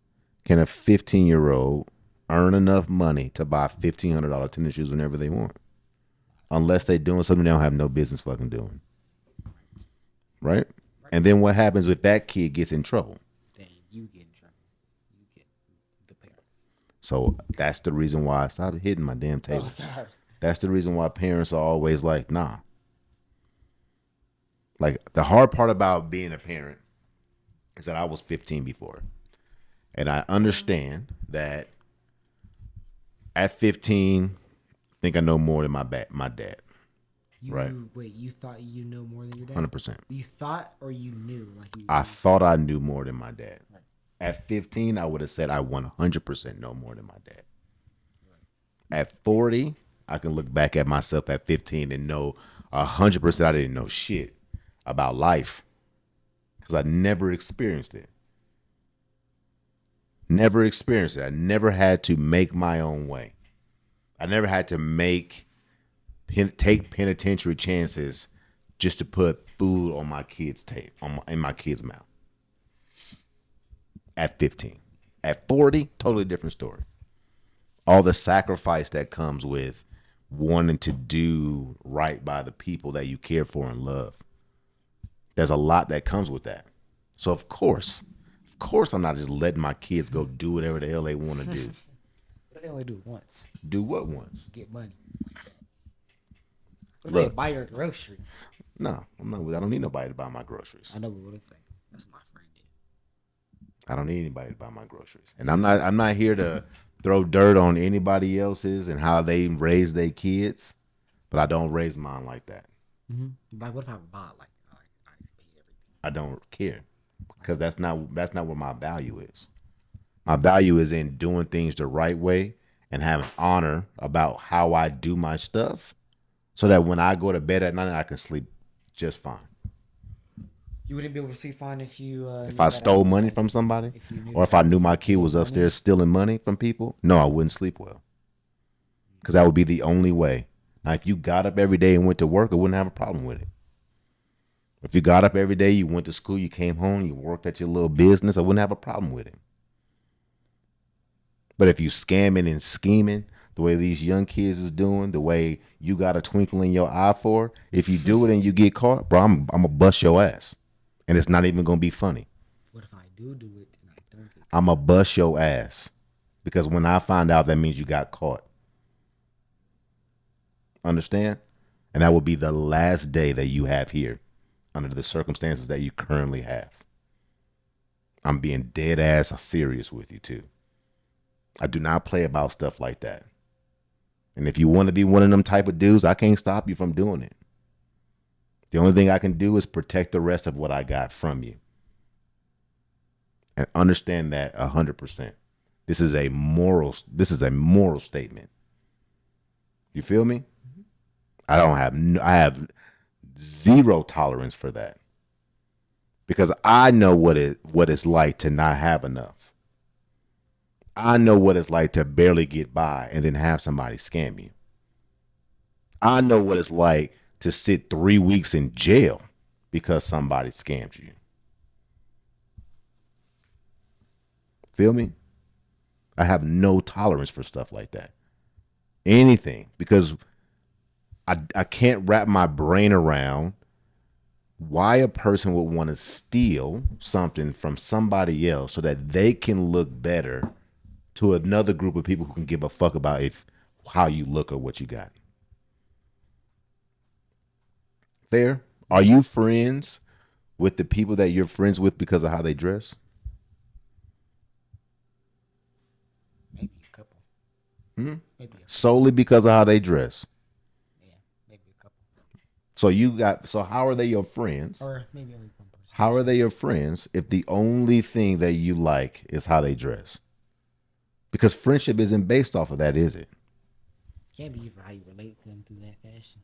can a 15-year-old earn enough money to buy $1,500 tennis shoes whenever they want, unless they're doing something they don't have no business fucking doing. Right? And then what happens if that kid gets in trouble? Then you get in trouble. You get the parent. So that's the reason why I stop hitting my damn table. Oh, sorry. That's the reason why parents are always like, nah. Like the hard part about being a parent is that I was 15 before. And I understand that at 15, I think I know more than my dad. Right. Wait, you thought you know more than your dad? 100%. You thought or you knew? I thought I knew more than my dad. Right. At 15, I would have said I 100% know more than my dad. Right. At 40, I can look back at myself at 15 and know 100% I didn't know shit about life because I never experienced it. Never experienced it. I never had to make my own way. I never had to take penitentiary chances just to put food on my kid's in my kid's mouth. At 15. At 40, totally different story. All the sacrifice that comes with wanting to do right by the people that you care for and love. There's a lot that comes with that. So of course, I'm not just letting my kids go do whatever the hell they want to do. What if they only do it once? Do what once? Get money. What if they Look, buy your groceries? no, I'm not. I don't need nobody to buy my groceries. I know, but what if they? That's what my friend did. I don't need anybody to buy my groceries. And I'm not here to throw dirt on anybody else's and how they raise their kids, but I don't raise mine like that. Mm-hmm. Like, what if I bought I paid everything? I don't care because that's not where my value is. My value is in doing things the right way and having honor about how I do my stuff so that when I go to bed at night, I can sleep just fine. You wouldn't be able to sleep fine if you If knew I that I stole was money like, from somebody if you knew or if that I I knew was my like kid was stealing money. upstairs stealing money from people, no, I wouldn't sleep well because that would be the only way. Now, if you got up every day and went to work, I wouldn't have a problem with it. If you got up every day, you went to school, you came home, you worked at your little business, I wouldn't have a problem with it. But if you scamming and scheming the way these young kids is doing, the way you got a twinkle in your eye for, if you do it and you get caught, bro, I'm gonna bust your ass, and it's not even gonna be funny. What if I do it and I don't get? I'm gonna bust your ass because when I find out, that means you got caught. Understand? And that will be the last day that you have here under the circumstances that you currently have. I'm being dead ass serious with you too. I do not play about stuff like that. And if you want to be one of them type of dudes, I can't stop you from doing it. The only thing I can do is protect the rest of what I got from you. And understand that 100%. This is a moral statement. You feel me? I have zero tolerance for that. Because I know what it's like to not have enough. I know what it's like to barely get by and then have somebody scam you. I know what it's like to sit 3 weeks in jail because somebody scammed you. Feel me? I have no tolerance for stuff like that. Anything. Because I can't wrap my brain around why a person would want to steal something from somebody else so that they can look better to another group of people who can give a fuck about how you look or what you got. Fair? Are you friends with the people that you're friends with because of how they dress? Maybe a couple. Maybe a couple. Solely because of how they dress. Yeah, maybe a couple. So how are they your friends? Or maybe only one person. How are they your friends if the only thing that you like is how they dress? Because friendship isn't based off of that, is it? Can't be for how you relate to them through that fashion.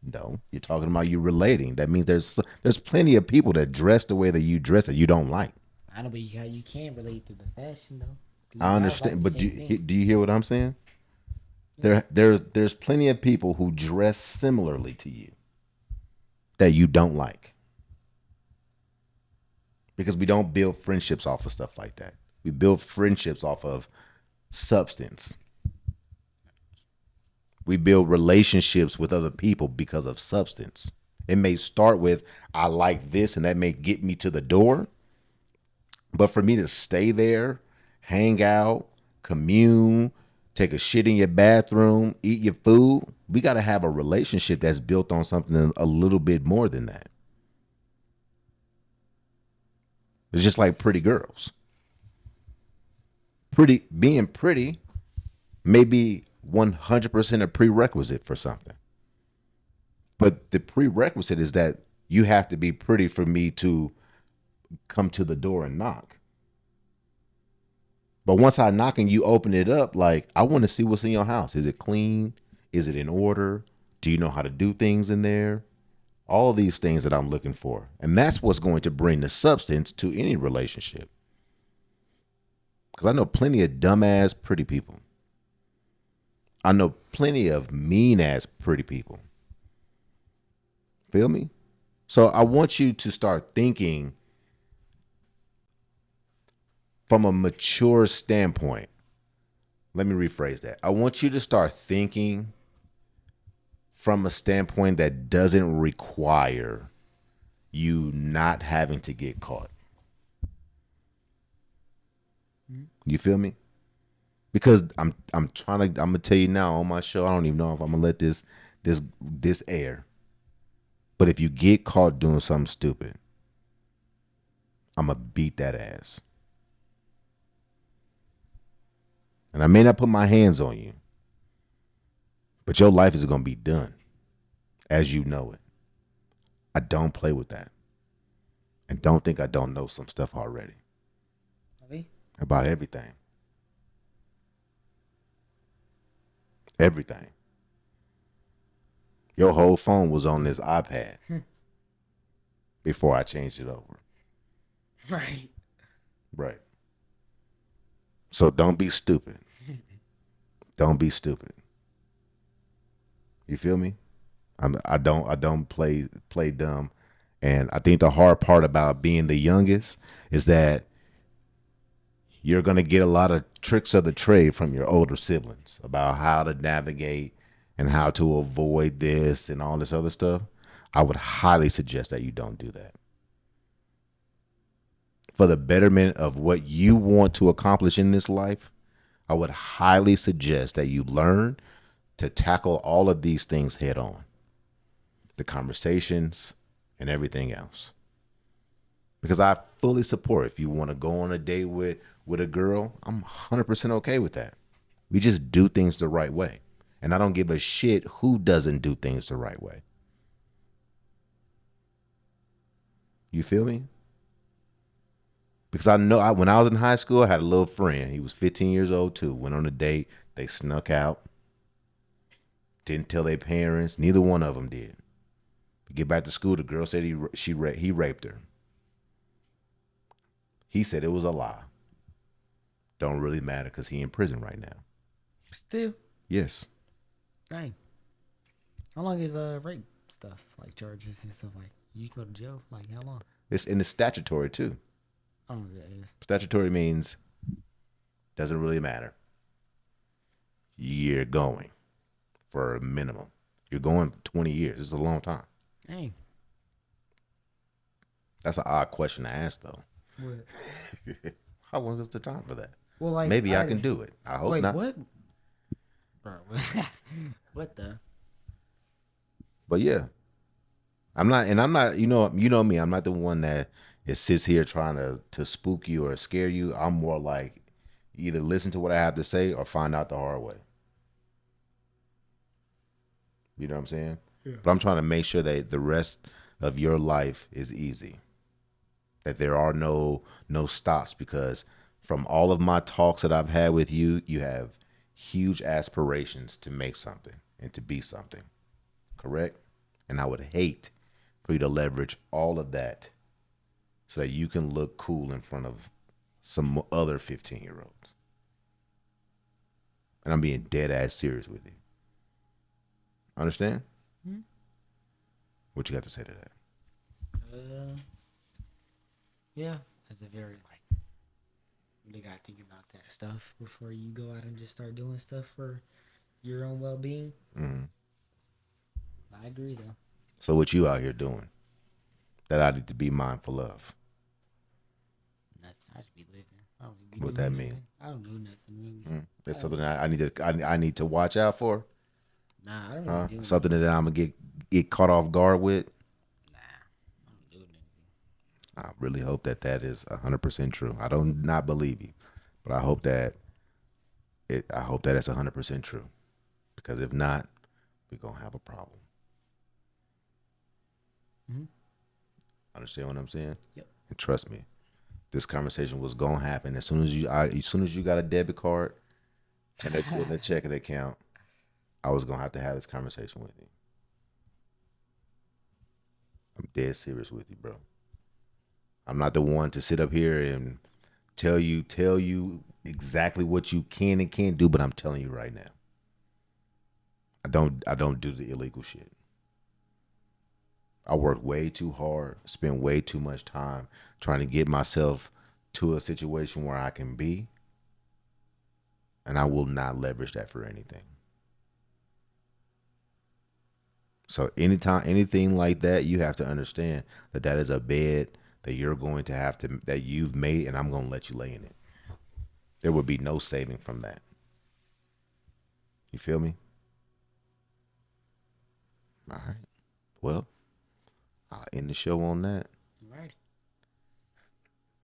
No, you're talking about you relating. That means there's plenty of people that dress the way that you dress that you don't like. I know, but you can relate to the fashion though. I understand, but do you hear what I'm saying? Yeah. There's plenty of people who dress similarly to you that you don't like. Because we don't build friendships off of stuff like that. We build friendships off of substance. We build relationships with other people because of substance. It may start with, I like this, and that may get me to the door. But for me to stay there, hang out, commune, take a shit in your bathroom, eat your food, we got to have a relationship that's built on something a little bit more than that. It's just like pretty girls. Being pretty may be 100% a prerequisite for something. But the prerequisite is that you have to be pretty for me to come to the door and knock. But once I knock and you open it up, like, I want to see what's in your house. Is it clean? Is it in order? Do you know how to do things in there? All these things that I'm looking for. And that's what's going to bring the substance to any relationship. Because I know plenty of dumbass pretty people. I know plenty of mean ass pretty people. Feel me? So I want you to start thinking from a mature standpoint. Let me rephrase that. I want you to start thinking from a standpoint that doesn't require you not having to get caught. You feel me? Because I'm gonna tell you now on my show. I don't even know if I'm gonna let this air. But if you get caught doing something stupid, I'm gonna beat that ass. And I may not put my hands on you, but your life is gonna be done as you know it. I don't play with that. And don't think I don't know some stuff already. Really? About everything. Everything. Your whole phone was on this iPad before I changed it over. Right. Right. So don't be stupid. Don't be stupid. You feel me? I don't play dumb. And I think the hard part about being the youngest is that you're going to get a lot of tricks of the trade from your older siblings about how to navigate and how to avoid this and all this other stuff. I would highly suggest that you don't do that. For the betterment of what you want to accomplish in this life, I would highly suggest that you learn to tackle all of these things head on. The conversations and everything else. Because I fully support if you want to go on a date with a girl, I'm 100% okay with that. We just do things the right way. And I don't give a shit who doesn't do things the right way. You feel me? Because I know when I was in high school, I had a little friend. He was 15 years old too. Went on a date. They snuck out. Didn't tell their parents. Neither one of them did. Get back to school, the girl said he raped her. He said it was a lie. Don't really matter because he in prison right now. Still? Yes. Dang. How long is rape stuff, like charges and stuff like? You can go to jail, like how long? It's statutory too. I don't know what that is. Statutory means doesn't really matter. You're going for a minimum. You're going 20 years. It's a long time. Dang. That's an odd question to ask, though. What? How long is the time for that? Well, like maybe I can do it. I hope wait, not. What? Bro, what the? But yeah, I'm not. You know me. I'm not the one that sits here trying to spook you or scare you. I'm more like either listen to what I have to say or find out the hard way. You know what I'm saying? Yeah. But I'm trying to make sure that the rest of your life is easy. That there are no stops, because from all of my talks that I've had with you, you have huge aspirations to make something and to be something. Correct? And I would hate for you to leverage all of that so that you can look cool in front of some other 15-year-olds. And I'm being dead ass serious with you. Understand? Mm-hmm. What you got to say to that? Yeah, that's a very you gotta think about that stuff before you go out and just start doing stuff for your own well-being. Mm-hmm. I agree, though. So what you out here doing that I need to be mindful of? Nothing. I just be living. I don't be what that mean? I don't do nothing. Really. That's something I need to watch out for. Nah, I don't really do something that I'm gonna get caught off guard with. Nah, I don't do anything. I really hope that is 100% true. I don't not believe you, but I hope that it's 100% true. Because if not, we're gonna have a problem. Mm-hmm. Understand what I'm saying? Yep. And trust me, this conversation was gonna happen as soon as you got a debit card and a checking account. I was gonna have to have this conversation with you. I'm dead serious with you, bro. I'm not the one to sit up here and tell you exactly what you can and can't do, but I'm telling you right now. I don't do the illegal shit. I work way too hard, spend way too much time trying to get myself to a situation where I can be, and I will not leverage that for anything. So anytime anything like that, you have to understand that that is a bed that you're going to have to that you've made, and I'm going to let you lay in it. There would be no saving from that. You feel me? All right. Well, I'll end the show on that.